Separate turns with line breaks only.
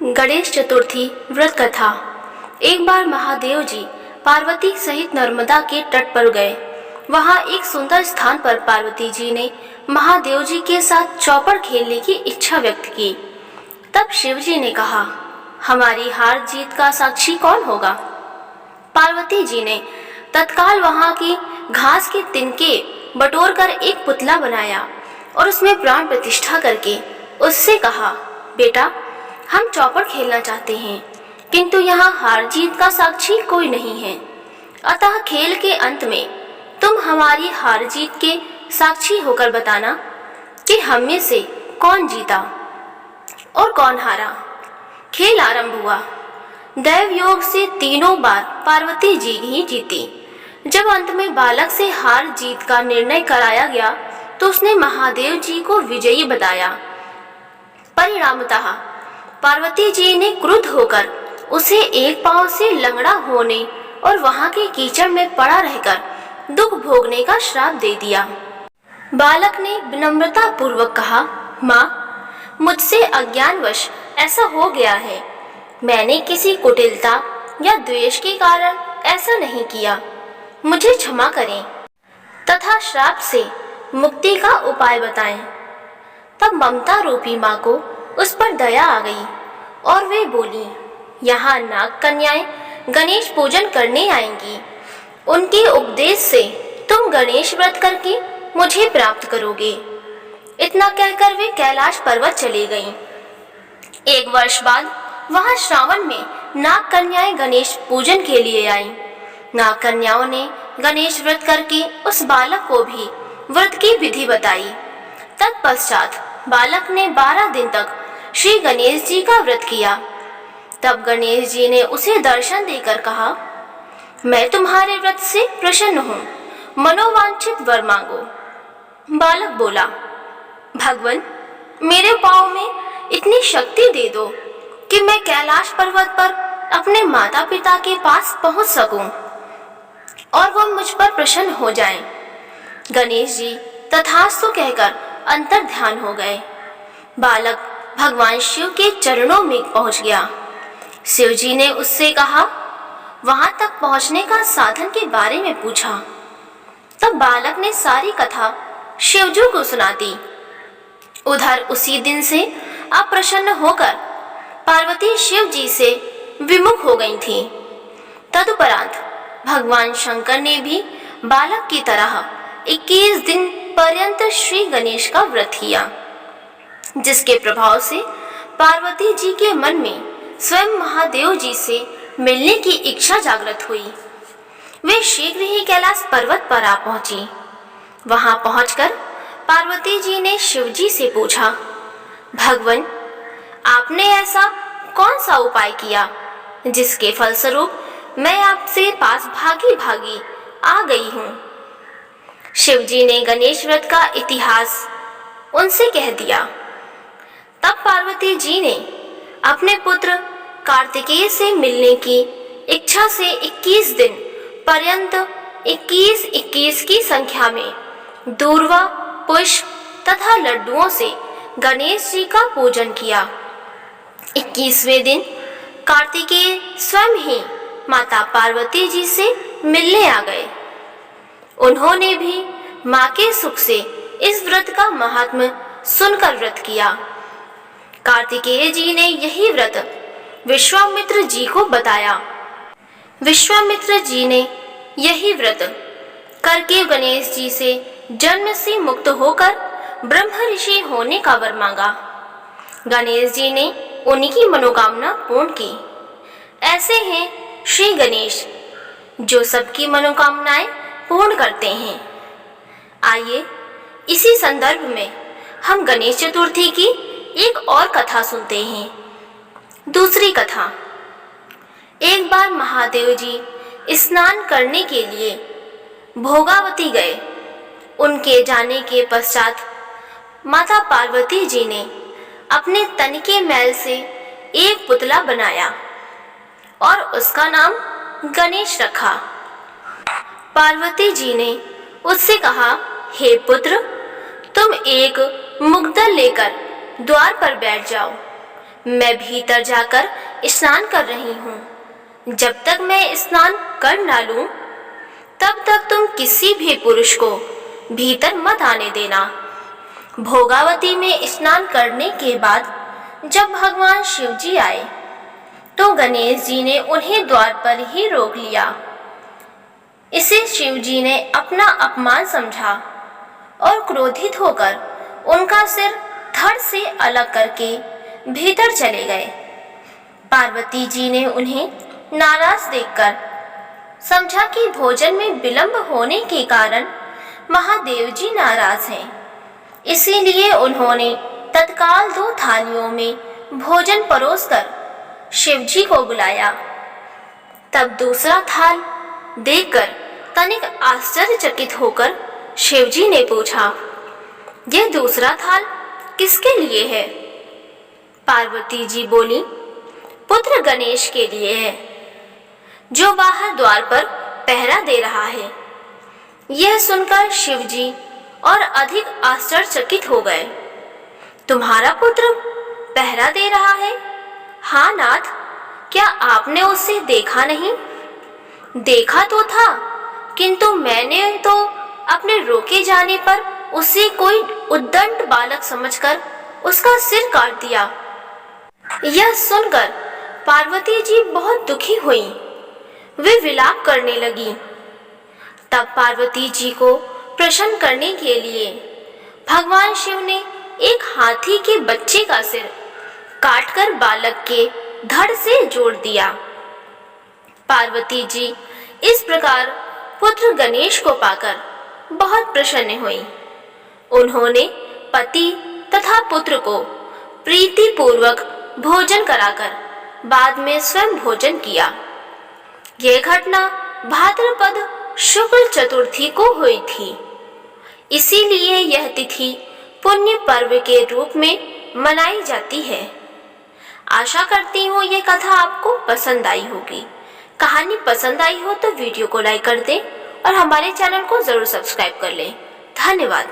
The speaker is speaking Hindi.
गणेश चतुर्थी व्रत कथा। एक बार महादेव जी पार्वती सहित नर्मदा के तट पर गए। वहां एक सुंदर स्थान पर पार्वती जी ने महादेव जी के साथ चौपड़ खेलने की इच्छा व्यक्त की। तब शिव जी ने कहा, हमारी हार जीत का साक्षी कौन होगा? पार्वती जी ने तत्काल वहां की घास के तिनके बटोर कर एक पुतला बनाया और उसमें प्राण प्रतिष्ठा करके उससे कहा, बेटा, हम चौपड़ खेलना चाहते हैं, किंतु यहाँ हार जीत का साक्षी कोई नहीं है। अतः खेल के अंत में तुम हमारी हार जीत के साक्षी होकर बताना कि हम में से कौन जीता और कौन हारा। खेल आरंभ हुआ। दैव योग से तीनों बार पार्वती जी ही जीती। जब अंत में बालक से हार जीत का निर्णय कराया गया तो उसने महादेव जी को विजयी बताया। परिणामतः पार्वती जी ने क्रुद्ध होकर उसे एक पांव से लंगड़ा होने और वहां के कीचड़ में पड़ा रहकर दुख भोगने का श्राप दे दिया। बालक ने विनम्रता पूर्वक कहा, माँ, मुझसे अज्ञानवश ऐसा हो गया है। मैंने किसी कुटिलता या द्वेष के कारण ऐसा नहीं किया, मुझे क्षमा करें तथा श्राप से मुक्ति का उपाय बताएं। तब ममता रूपी माँ को उस पर दया आ गई और वे बोली, यहाँ नाग कन्याएं गणेश पूजन करने आएंगी। उनके उपदेश से तुम गणेश व्रत करके मुझे प्राप्त करोगे। इतना कहकर वे कैलाश पर्वत चली गईं। एक वर्ष बाद वहां श्रावण में नाग कन्याएं गणेश पूजन के लिए आईं। नाग कन्याओं ने गणेश व्रत करके उस बालक को भी व्रत की विधि बताई। तत्पश्चात बालक ने 12 दिन तक श्री गणेश जी का व्रत किया। तब गणेश जी ने उसे दर्शन देकर कहा, मैं तुम्हारे व्रत से प्रसन्न हूँ, मनोवांछित वर मांगो। बालक बोला, भगवान, मेरे पाँव में इतनी शक्ति दे दो कि मैं कैलाश पर्वत पर अपने माता पिता के पास पहुँच सकूं और वो मुझ पर प्रसन्न हो जाएं। गणेश जी तथास्तु कहकर अंतर ध्यान हो गए। बालक भगवान शिव के चरणों में पहुंच गया। शिव जी ने उससे कहा, वहां तक पहुंचने का साधन के बारे में पूछा। तब बालक ने सारी कथा शिवजी को सुना दी। उधर उसी दिन से अप्रसन्न होकर पार्वती शिव जी से विमुख हो गई थी। तदुपरांत भगवान शंकर ने भी बालक की तरह 21 दिन पर्यंत श्री गणेश का व्रत किया, जिसके प्रभाव से पार्वती जी के मन में स्वयं महादेव जी से मिलने की इच्छा जागृत हुई। वे शीघ्र ही कैलाश पर्वत पर आ पहुंची। वहां पहुंचकर पार्वती जी ने शिव जी से पूछा, भगवान, आपने ऐसा कौन सा उपाय किया जिसके फलस्वरूप मैं आपसे पास भागी भागी आ गई हूँ? शिव जी ने गणेश व्रत का इतिहास उनसे कह दिया। तब पार्वती जी ने अपने पुत्र कार्तिकेय से मिलने की इच्छा से 21 दिन पर्यंत 21-21 की संख्या में दूर्वा, पुष्प तथा लड्डुओं से गणेश जी का पूजन किया। 21वें दिन कार्तिकेय स्वयं ही माता पार्वती जी से मिलने आ गए। उन्होंने भी माँ के सुख से इस व्रत का महात्म्य सुनकर व्रत किया। कार्तिकेय जी ने यही व्रत विश्वामित्र जी को बताया। विश्वामित्र जी ने यही व्रत करके गणेश जी से जन्म से मुक्त होकर ब्रह्म ऋषि होने का वर मांगा। गणेश जी ने उनकी मनोकामना पूर्ण की। ऐसे हैं श्री गणेश, जो सबकी मनोकामनाएं पूर्ण करते हैं। आइए इसी संदर्भ में हम गणेश चतुर्थी की एक और कथा सुनते हैं। दूसरी कथा। एक बार महादेव जी स्नान करने के लिए भोगावती गए। उनके जाने के पश्चात माता पार्वती जी ने अपने तन के मैल से एक पुतला बनाया और उसका नाम गणेश रखा। पार्वती जी ने उससे कहा, हे पुत्र, तुम एक मुग्दल लेकर द्वार पर बैठ जाओ। मैं भीतर जाकर स्नान कर रही हूँ। जब तक मैं स्नान कर ना लूं, तब तक तुम किसी भी पुरुष को भीतर मत आने देना। भोगावती में स्नान करने के बाद जब भगवान शिव जी आए तो गणेश जी ने उन्हें द्वार पर ही रोक लिया। इसे शिव जी ने अपना अपमान समझा और क्रोधित होकर उनका सिर धड़ से अलग करके भीतर चले गए। पार्वती जी ने उन्हें नाराज देखकर समझा कि भोजन में विलंब होने के कारण महादेव जी नाराज हैं। इसीलिए उन्होंने तत्काल 2 थालियों में भोजन परोसकर शिव जी को बुलाया। तब दूसरा थाल देखकर तनिक आश्चर्यचकित होकर शिव जी ने पूछा, यह दूसरा थाल किसके लिए है? पार्वती जी बोली, पुत्र गणेश के लिए है, जो बाहर द्वार पर पहरा दे रहा है। यह सुनकर शिव जी और अधिक आश्चर्यचकित हो गए। तुम्हारा पुत्र पहरा दे रहा है? हाँ नाथ, क्या आपने उसे देखा नहीं? देखा तो था, किंतु मैंने तो अपने रोके जाने पर उसे कोई उद्दंड बालक समझकर उसका सिर काट दिया। यह सुनकर पार्वती जी बहुत दुखी हुई। वे विलाप करने लगी। तब पार्वती जी को प्रसन्न करने के लिए भगवान शिव ने एक हाथी के बच्चे का सिर काटकर बालक के धड़ से जोड़ दिया। पार्वती जी इस प्रकार पुत्र गणेश को पाकर बहुत प्रसन्न हुई। उन्होंने पति तथा पुत्र को प्रीति पूर्वक भोजन कराकर बाद में स्वयं भोजन किया। यह घटना भाद्रपद शुक्ल चतुर्थी को हुई थी। इसीलिए यह तिथि पुण्य पर्व के रूप में मनाई जाती है। आशा करती हूँ ये कथा आपको पसंद आई होगी। कहानी पसंद आई हो तो वीडियो को लाइक कर दें और हमारे चैनल को जरूर सब्सक्राइब कर लें। धन्यवाद।